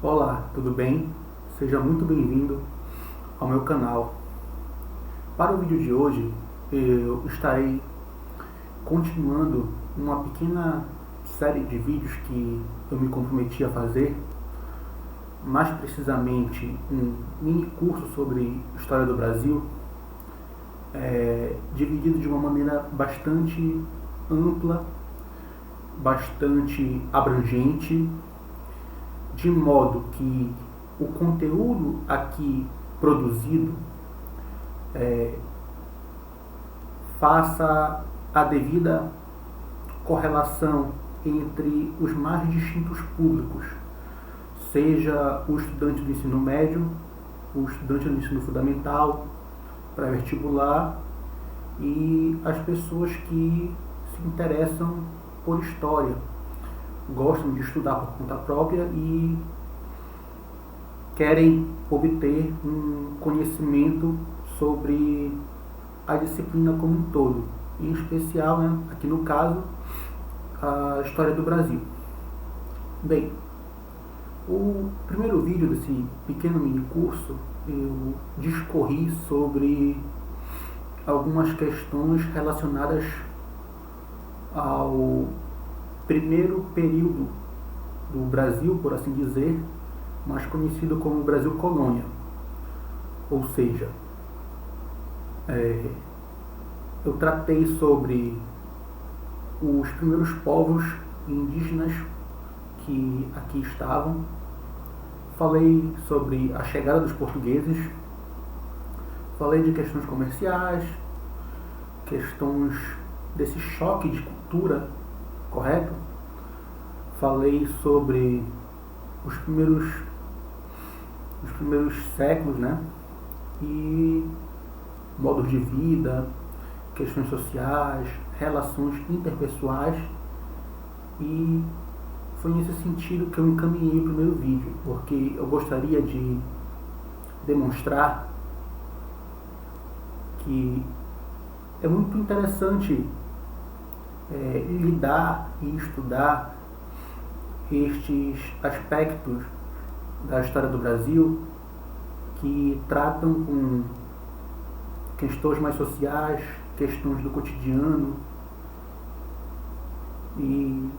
Olá, tudo bem? Seja muito bem-vindo ao meu canal. Para o vídeo de hoje, eu estarei continuando uma pequena série de vídeos que eu me comprometi a fazer, mais precisamente um mini curso sobre História do Brasil, dividido de uma maneira bastante ampla, bastante abrangente, de modo que o conteúdo aqui produzido faça a devida correlação entre os mais distintos públicos, seja o estudante do ensino médio, o estudante do ensino fundamental, pré-vestibular e as pessoas que se interessam por história, gostam de estudar por conta própria e querem obter um conhecimento sobre a disciplina como um todo, em especial, aqui no caso, a história do Brasil. Bem, o primeiro vídeo desse pequeno mini curso eu discorri sobre algumas questões relacionadas ao primeiro período do Brasil, por assim dizer, mais conhecido como Brasil Colônia. Ou seja, eu tratei sobre os primeiros povos indígenas que aqui estavam, falei sobre a chegada dos portugueses, falei de questões comerciais, questões desse choque de cultura, correto? Falei sobre os primeiros séculos, e modos de vida, questões sociais, relações interpessoais, e foi nesse sentido que eu encaminhei o primeiro vídeo, porque eu gostaria de demonstrar que é muito interessante lidar e estudar estes aspectos da história do Brasil que tratam com questões mais sociais, questões do cotidiano, e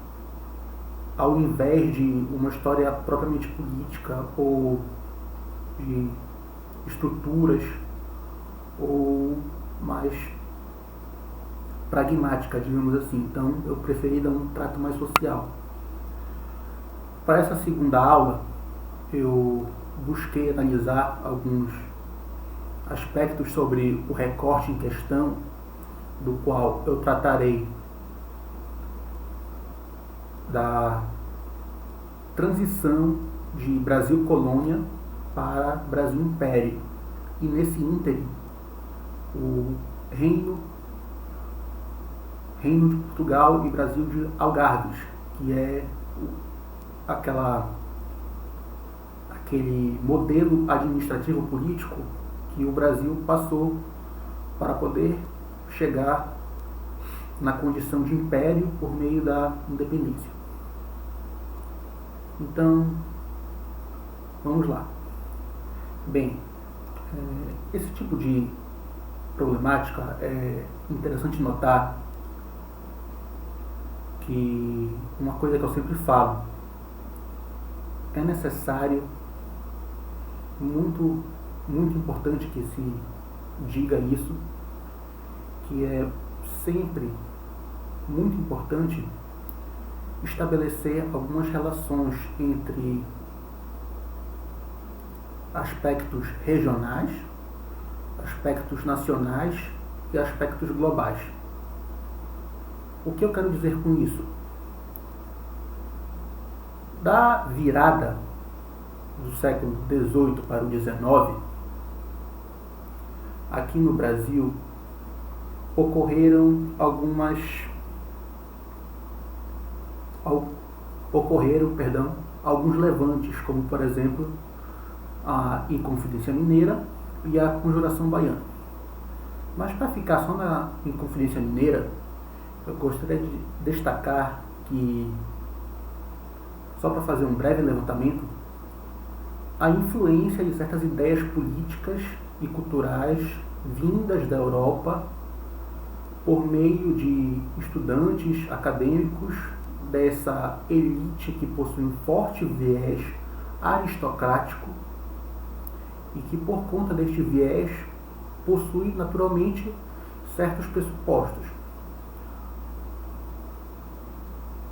ao invés de uma história propriamente política ou de estruturas ou mais pragmática, digamos assim. Então eu preferi dar um trato mais social. Para essa segunda aula eu busquei analisar alguns aspectos sobre o recorte em questão, do qual eu tratarei da transição de Brasil Colônia para Brasil Império, e nesse ínterim o Reino de Portugal e Brasil de Algarves, que é aquele modelo administrativo político que o Brasil passou para poder chegar na condição de império por meio da independência. Então, vamos lá. Bem, esse tipo de problemática é interessante notar que uma coisa que eu sempre falo, é necessário, muito importante que se diga isso, que é sempre muito importante estabelecer algumas relações entre aspectos regionais, aspectos nacionais e aspectos globais. O que eu quero dizer com isso? Da virada do século XVIII para o XIX, aqui no Brasil ocorreram alguns levantes, como por exemplo a Inconfidência Mineira e a Conjuração Baiana. Mas para ficar só na Inconfidência Mineira, eu gostaria de destacar que, só para fazer um breve levantamento, a influência de certas ideias políticas e culturais vindas da Europa por meio de estudantes acadêmicos dessa elite que possui um forte viés aristocrático e que, por conta deste viés, possui naturalmente certos pressupostos.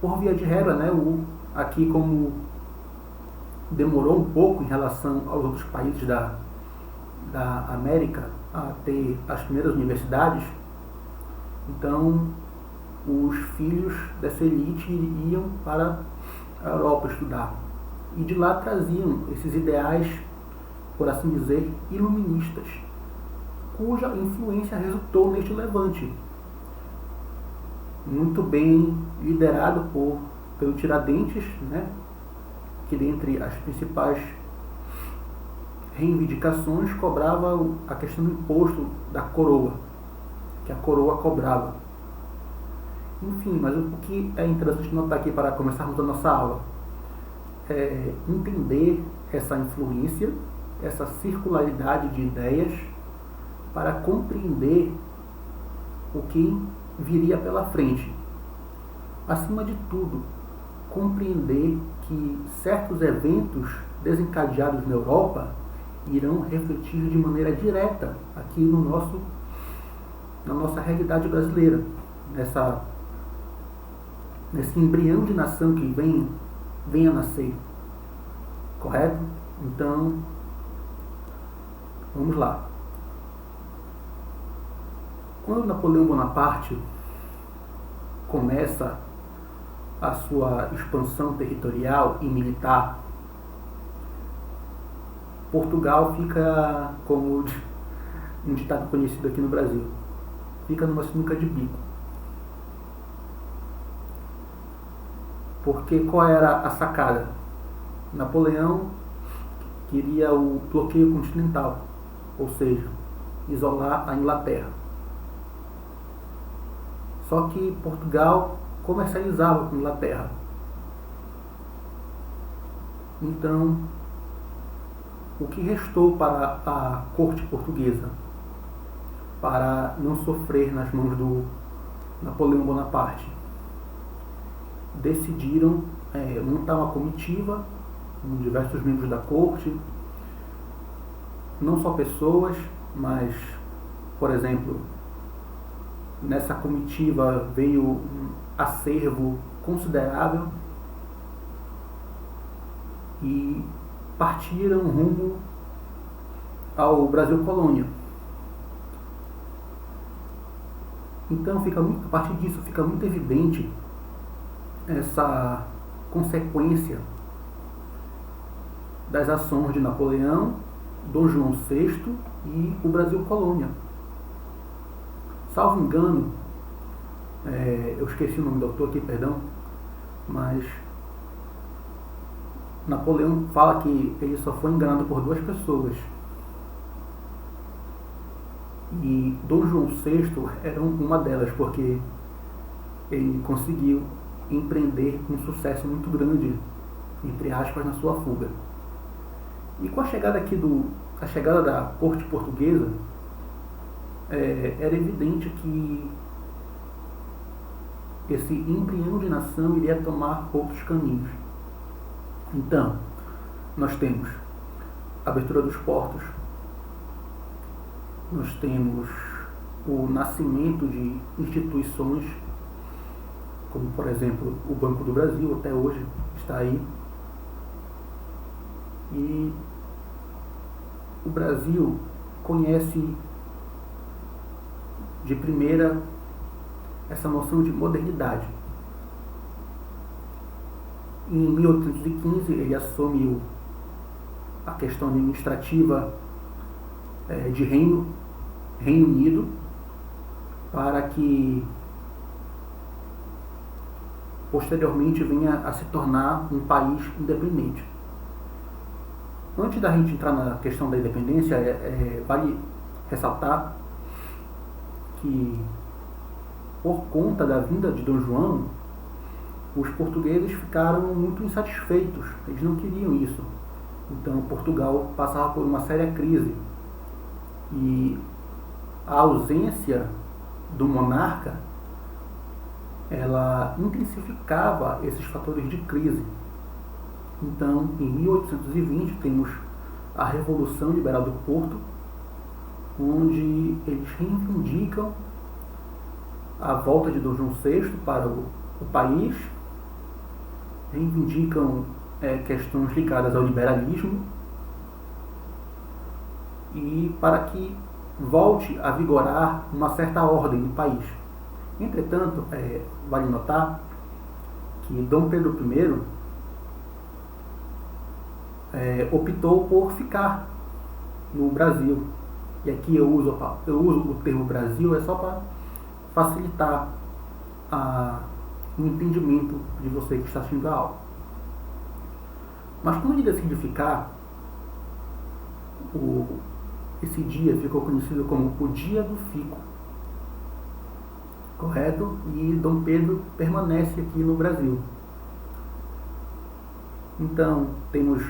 Por via de regra, aqui como demorou um pouco em relação aos outros países da América a ter as primeiras universidades, então os filhos dessa elite iam para a Europa estudar. E de lá traziam esses ideais, por assim dizer, iluministas, cuja influência resultou neste levante, muito bem liderado pelo Tiradentes, que dentre as principais reivindicações cobrava a questão do imposto da coroa, que a coroa cobrava. Enfim, mas o que é interessante notar aqui para começarmos a nossa aula é entender essa influência, essa circularidade de ideias, para compreender o que viria pela frente. Acima de tudo, compreender que certos eventos desencadeados na Europa irão refletir de maneira direta aqui na nossa realidade brasileira, nesse embrião de nação que vem a nascer. Correto? Então, vamos lá. Quando Napoleão Bonaparte começa a sua expansão territorial e militar, Portugal fica, como um ditado conhecido aqui no Brasil, fica numa sinuca de bico. Porque qual era a sacada? Napoleão queria o bloqueio continental, ou seja, isolar a Inglaterra. Só que Portugal comercializava com a Inglaterra. Então, o que restou para a corte portuguesa para não sofrer nas mãos do Napoleão Bonaparte? Decidiram montar uma comitiva com diversos membros da corte, não só pessoas, mas, por exemplo, nessa comitiva veio um acervo considerável e partiram rumo ao Brasil Colônia. Então, a partir disso fica muito evidente essa consequência das ações de Napoleão, Dom João VI e o Brasil Colônia. Salvo engano, eu esqueci o nome do autor aqui, perdão, mas Napoleão fala que ele só foi enganado por 2 pessoas. E Dom João VI era uma delas, porque ele conseguiu empreender um sucesso muito grande, entre aspas, na sua fuga. E com a chegada da corte portuguesa, era evidente que esse embrião de nação iria tomar outros caminhos. Então, nós temos a abertura dos portos, nós temos o nascimento de instituições, como, por exemplo, o Banco do Brasil, até hoje está aí. E o Brasil conhece de primeira essa noção de modernidade. Em 1815 ele assume a questão administrativa de Reino Unido, para que posteriormente venha a se tornar um país independente. Antes da gente entrar na questão da independência, vale ressaltar que, por conta da vinda de Dom João, os portugueses ficaram muito insatisfeitos. Eles não queriam isso. Então Portugal passava por uma séria crise e a ausência do monarca ela intensificava esses fatores de crise. Então, em 1820 temos a Revolução Liberal do Porto, onde eles reivindicam a volta de Dom João VI para o país, reivindicam questões ligadas ao liberalismo e para que volte a vigorar uma certa ordem no país. Entretanto, vale notar que Dom Pedro I optou por ficar no Brasil. E aqui eu uso o termo Brasil só para facilitar o entendimento de você que está assistindo a aula. Mas quando ele decide ficar, esse dia ficou conhecido como o Dia do Fico, correto? E Dom Pedro permanece aqui no Brasil. Então, temos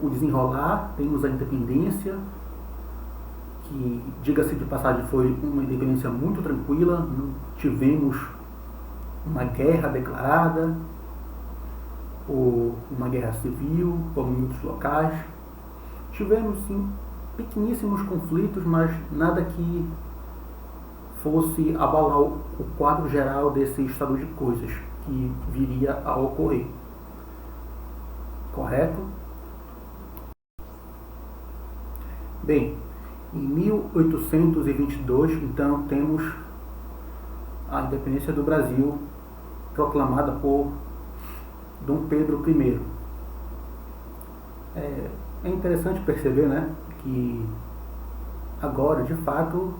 o desenrolar, temos a independência, que, diga-se de passagem, foi uma independência muito tranquila, não tivemos uma guerra declarada, ou uma guerra civil, como em outros locais. Tivemos, sim, pequeníssimos conflitos, mas nada que fosse abalar o quadro geral desse estado de coisas que viria a ocorrer. Correto? Bem, em 1822, então, temos a independência do Brasil proclamada por Dom Pedro I. É interessante perceber, né, que agora, de fato,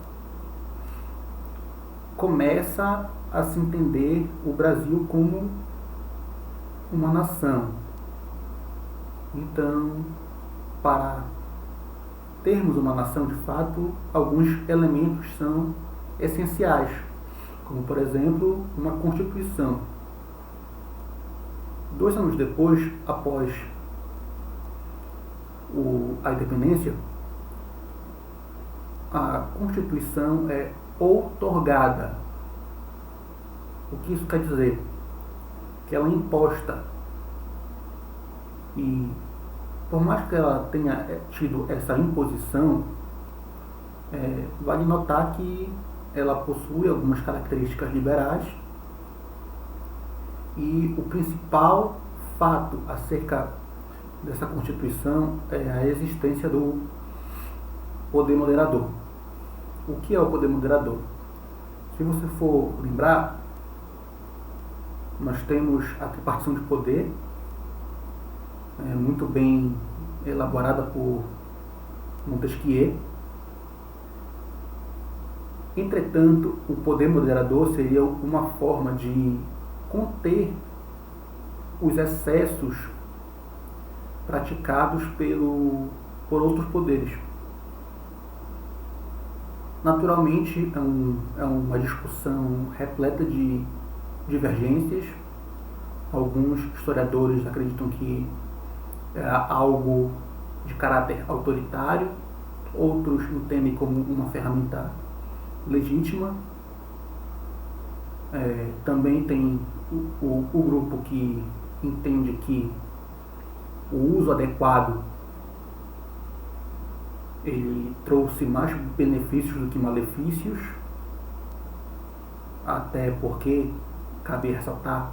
começa a se entender o Brasil como uma nação. Então, para termos uma nação de fato, alguns elementos são essenciais, como, por exemplo, uma Constituição. 2 anos depois, após a independência, a Constituição é outorgada. O que isso quer dizer? Que ela é imposta. E por mais que ela tenha tido essa imposição, vale notar que ela possui algumas características liberais e o principal fato acerca dessa Constituição é a existência do poder moderador. O que é o poder moderador? Se você for lembrar, nós temos a tripartição de poder, muito bem elaborada por Montesquieu. Entretanto, o poder moderador seria uma forma de conter os excessos praticados por outros poderes. Naturalmente, é uma discussão repleta de divergências. Alguns historiadores acreditam que é algo de caráter autoritário, outros entendem como uma ferramenta legítima. Também tem o grupo que entende que o uso adequado ele trouxe mais benefícios do que malefícios, até porque cabe ressaltar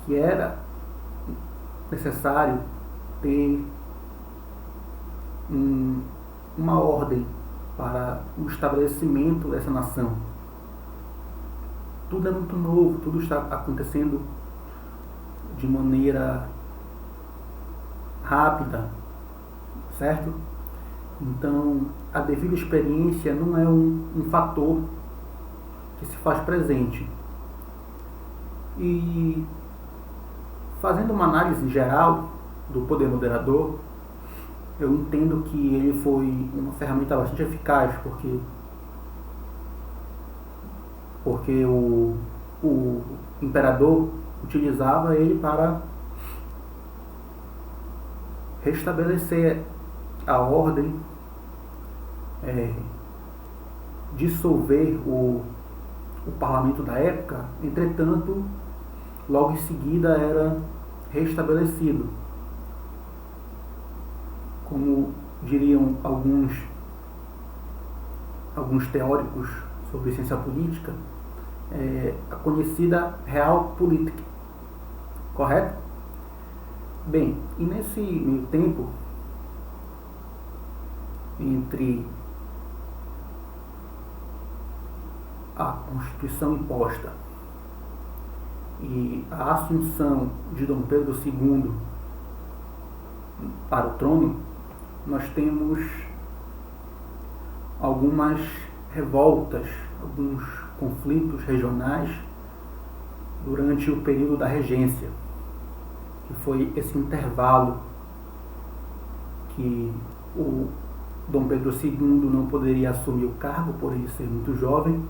que era necessário ter uma ordem para o estabelecimento dessa nação. Tudo é muito novo, tudo está acontecendo de maneira rápida, certo? Então, a devida experiência não é um fator que se faz presente. E fazendo uma análise geral do poder moderador, eu entendo que ele foi uma ferramenta bastante eficaz, porque o imperador utilizava ele para restabelecer a ordem, dissolver o parlamento da época. Entretanto, logo em seguida era restabelecido. Como diriam alguns teóricos sobre ciência política, a conhecida Realpolitik, correto? Bem, e nesse meio tempo, entre a Constituição imposta e a assunção de Dom Pedro II para o trono, nós temos algumas revoltas, alguns conflitos regionais durante o período da regência, que foi esse intervalo que o Dom Pedro II não poderia assumir o cargo por ele ser muito jovem.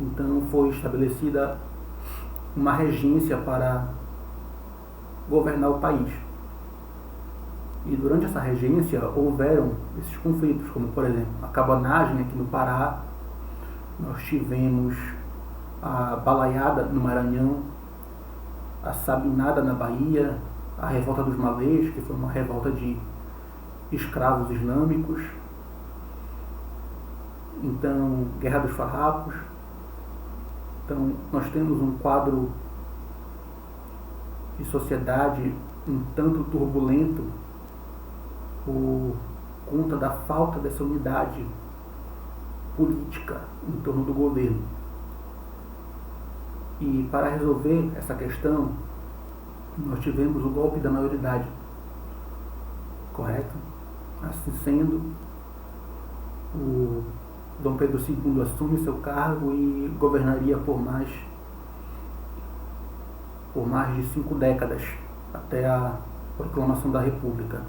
Então foi estabelecida uma regência para governar o país. E durante essa regência houveram esses conflitos, como por exemplo a cabanagem aqui no Pará, nós tivemos a balaiada no Maranhão, a sabinada na Bahia, a revolta dos malês, que foi uma revolta de escravos islâmicos, então Guerra dos Farrapos. Então nós temos um quadro de sociedade um tanto turbulento por conta da falta dessa unidade política em torno do governo. E para resolver essa questão, nós tivemos o golpe da maioridade, correto? Assim sendo, o Dom Pedro II assume seu cargo e governaria por mais de 5 décadas, até a proclamação da República.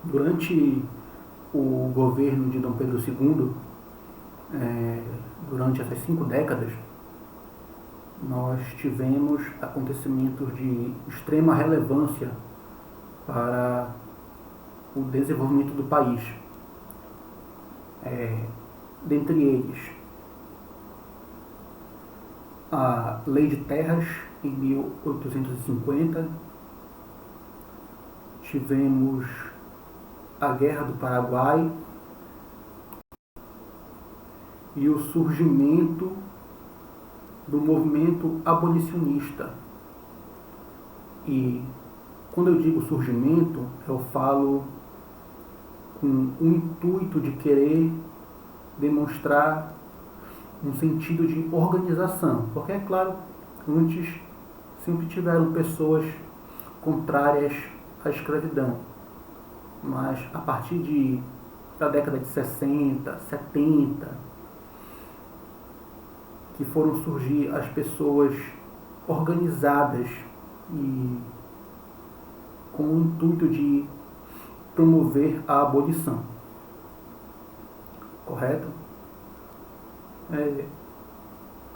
Durante o governo de Dom Pedro II, durante essas 5 décadas, nós tivemos acontecimentos de extrema relevância para o desenvolvimento do país. Dentre eles, a Lei de Terras, em 1850, tivemos a Guerra do Paraguai e o surgimento do movimento abolicionista. E quando eu digo surgimento, eu falo com o intuito de querer demonstrar um sentido de organização, porque é claro, antes sempre tiveram pessoas contrárias à escravidão, mas a partir da década de 60, 70, que foram surgir as pessoas organizadas e com o intuito de promover a abolição, correto?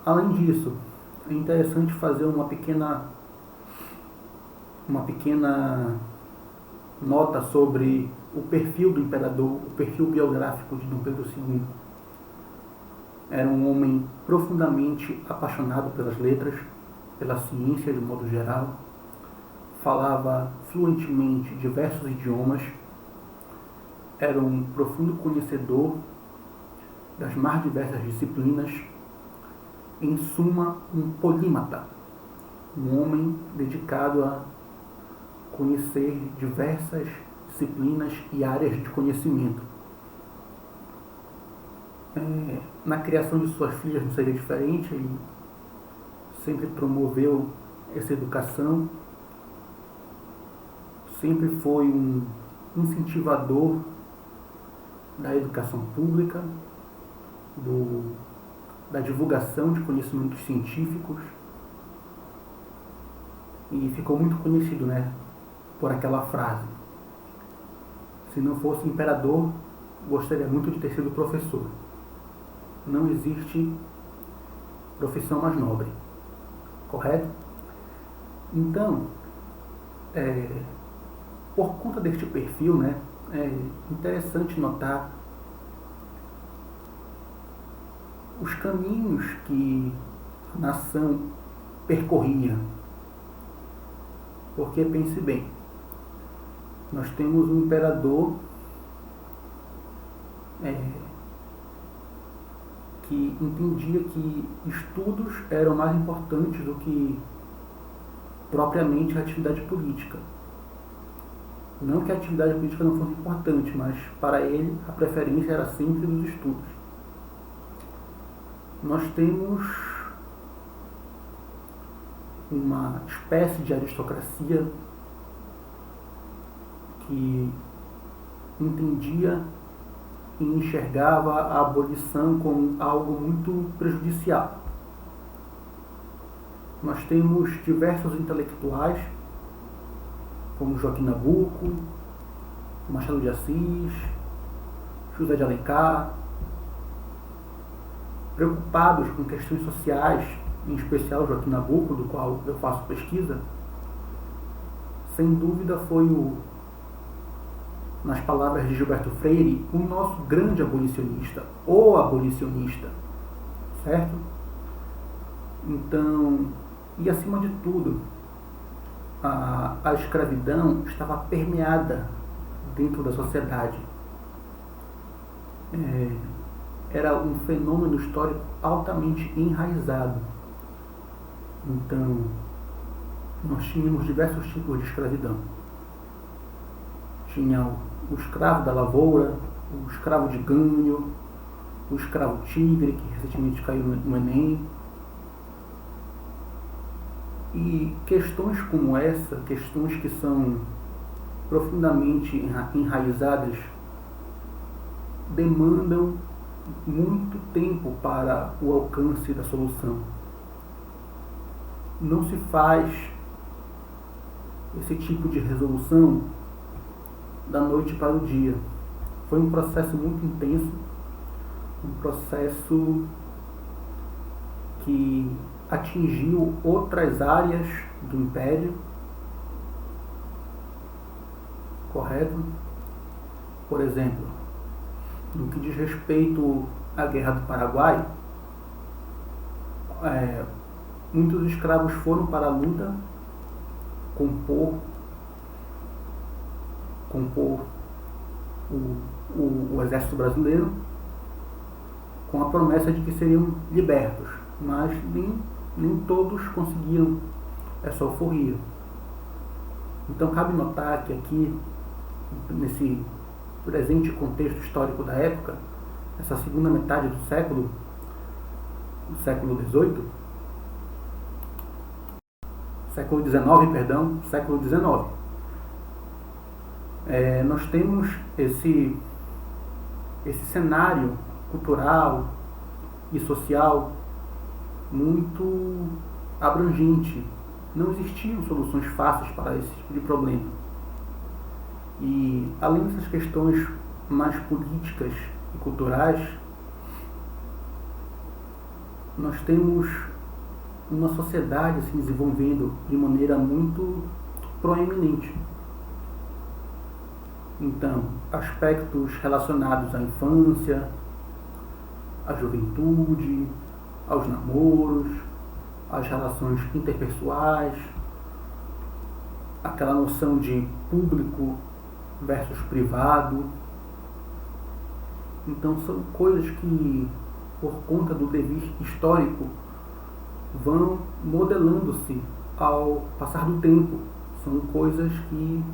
Além disso, é interessante fazer uma pequena nota sobre o perfil do imperador, o perfil biográfico de Dom Pedro II. Era um homem profundamente apaixonado pelas letras, pela ciência de modo geral, falava fluentemente diversos idiomas, era um profundo conhecedor das mais diversas disciplinas, em suma, um polímata, um homem dedicado a conhecer diversas disciplinas e áreas de conhecimento. Na criação de suas filhas não seria diferente, ele sempre promoveu essa educação, sempre foi um incentivador da educação pública, da divulgação de conhecimentos científicos, e ficou muito conhecido, por aquela frase: se não fosse imperador, gostaria muito de ter sido professor. Não existe profissão mais nobre, correto? Então, por conta deste perfil, né, é interessante notar os caminhos que a nação percorria. Porque pense bem, nós temos um imperador que entendia que estudos eram mais importantes do que propriamente a atividade política. Não que a atividade política não fosse importante, mas para ele a preferência era sempre dos estudos. Nós temos uma espécie de aristocracia que entendia e enxergava a abolição como algo muito prejudicial. Nós temos diversos intelectuais, como Joaquim Nabuco, Machado de Assis, José de Alencar, preocupados com questões sociais, em especial Joaquim Nabuco, do qual eu faço pesquisa. Sem dúvida foi nas palavras de Gilberto Freire, o nosso grande abolicionista, ou abolicionista, certo? Então, e acima de tudo, a escravidão estava permeada dentro da sociedade. Era um fenômeno histórico altamente enraizado. Então, nós tínhamos diversos tipos de escravidão. Tinha o escravo da lavoura, o escravo de ganho, o escravo tigre, que recentemente caiu no Enem. E questões como essa, questões que são profundamente enraizadas, demandam muito tempo para o alcance da solução. Não se faz esse tipo de resolução da noite para o dia. Foi um processo muito intenso, um processo que atingiu outras áreas do Império, correto? Por exemplo, no que diz respeito à Guerra do Paraguai, muitos escravos foram para a luta compor o exército brasileiro com a promessa de que seriam libertos, mas nem todos conseguiram essa euforia. Então cabe notar que aqui, nesse presente contexto histórico da época, essa segunda metade do século XVIII, século XIX, nós temos esse cenário cultural e social muito abrangente. Não existiam soluções fáceis para esse tipo de problema. E além dessas questões mais políticas e culturais, nós temos uma sociedade se desenvolvendo de maneira muito proeminente. Então, aspectos relacionados à infância, à juventude, aos namoros, às relações interpessoais, aquela noção de público versus privado. Então são coisas que, por conta do devir histórico, vão modelando-se ao passar do tempo. São coisas que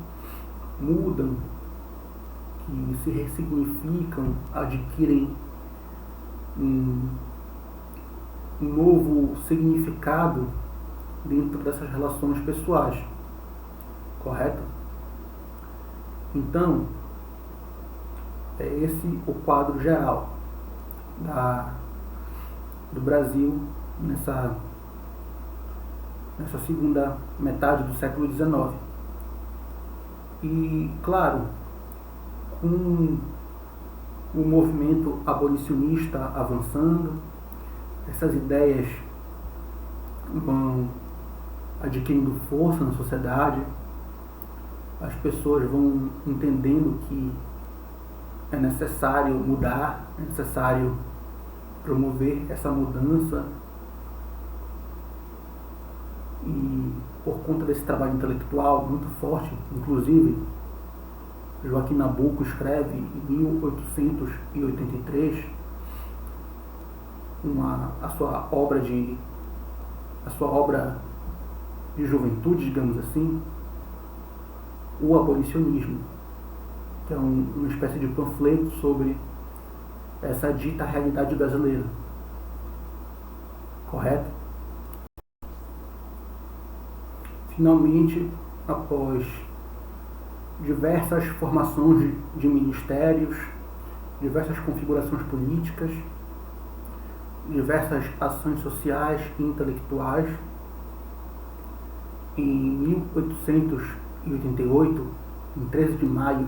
mudam, que se ressignificam, adquirem um novo significado dentro dessas relações pessoais, correto? Então, é esse o quadro geral do Brasil nessa segunda metade do século XIX. E, claro, com o movimento abolicionista avançando, essas ideias vão adquirindo força na sociedade, as pessoas vão entendendo que é necessário mudar, é necessário promover essa mudança, e por conta desse trabalho intelectual muito forte, inclusive Joaquim Nabuco escreve em 1883 a sua obra de juventude, digamos assim, o abolicionismo, que é uma espécie de panfleto sobre essa dita realidade brasileira. Correto? Finalmente, após diversas formações de ministérios, diversas configurações políticas, diversas ações sociais e intelectuais, em 1888, em 13 de maio,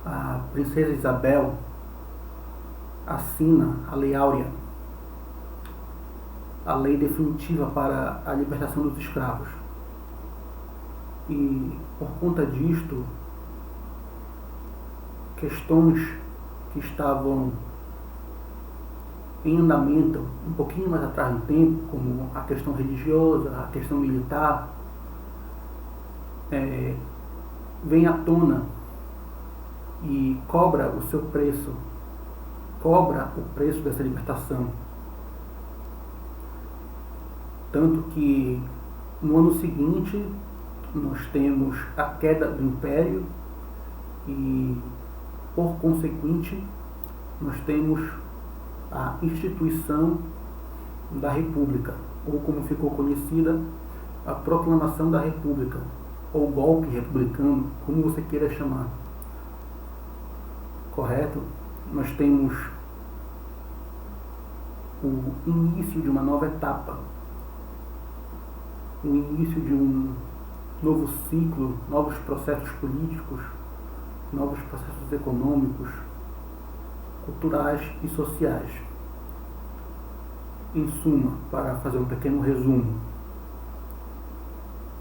a princesa Isabel assina a Lei Áurea, a lei definitiva para a libertação dos escravos. E, por conta disto, questões que estavam em andamento um pouquinho mais atrás no tempo, como a questão religiosa, a questão militar, vem à tona e cobra o seu preço, cobra o preço dessa libertação. Tanto que no ano seguinte nós temos a queda do Império e, por consequente, nós temos a instituição da República, ou como ficou conhecida, a Proclamação da República, ou golpe republicano, como você queira chamar. Correto? Nós temos o início de uma nova etapa, o início de um novo ciclo, novos processos políticos, novos processos econômicos, culturais e sociais. Em suma, para fazer um pequeno resumo,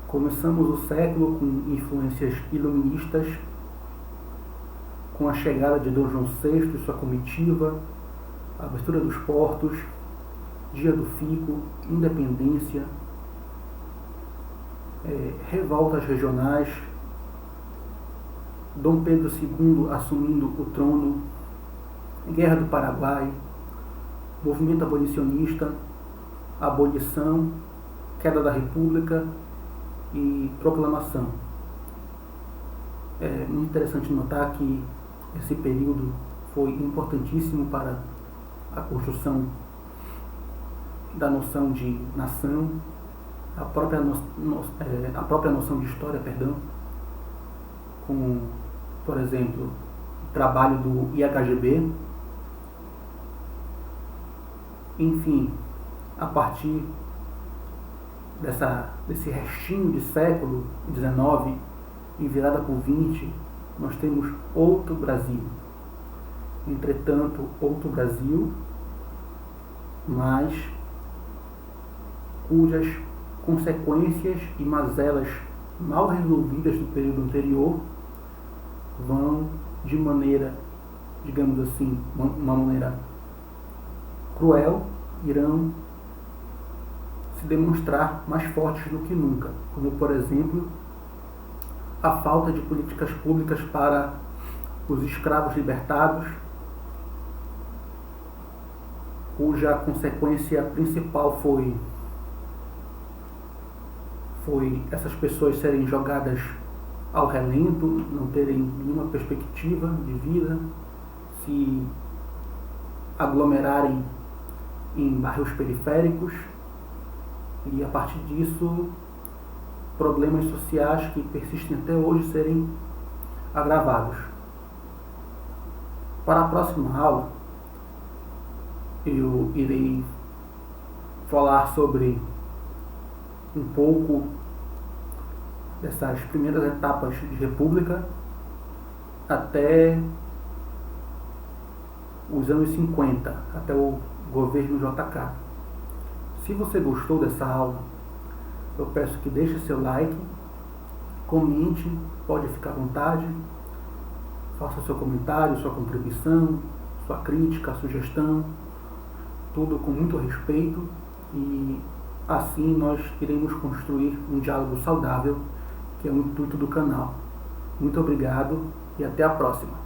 começamos o século com influências iluministas, com a chegada de Dom João VI e sua comitiva, a abertura dos portos, Dia do Fico, independência, revoltas regionais, Dom Pedro II assumindo o trono, Guerra do Paraguai, movimento abolicionista, abolição, queda da República e proclamação. É muito interessante notar que esse período foi importantíssimo para a construção da noção de nação, a própria noção de história, com, por exemplo, o trabalho do IHGB. Enfim, a partir desse restinho de século XIX e virada para o XX, nós temos outro Brasil. Entretanto, outro Brasil, mas cujas consequências e mazelas mal resolvidas do período anterior vão de maneira, digamos assim, uma maneira cruel, irão se demonstrar mais fortes do que nunca, como, por exemplo, a falta de políticas públicas para os escravos libertados, cuja consequência principal foi essas pessoas serem jogadas ao relento, não terem nenhuma perspectiva de vida, se aglomerarem em bairros periféricos e, a partir disso, problemas sociais que persistem até hoje serem agravados. Para a próxima aula, eu irei falar sobre um pouco dessas primeiras etapas de república até os anos 50, até o governo JK. Se você gostou dessa aula, eu peço que deixe seu like, comente, pode ficar à vontade, faça seu comentário, sua contribuição, sua crítica, sugestão, tudo com muito respeito, e assim nós iremos construir um diálogo saudável, que é o intuito do canal. Muito obrigado e até a próxima.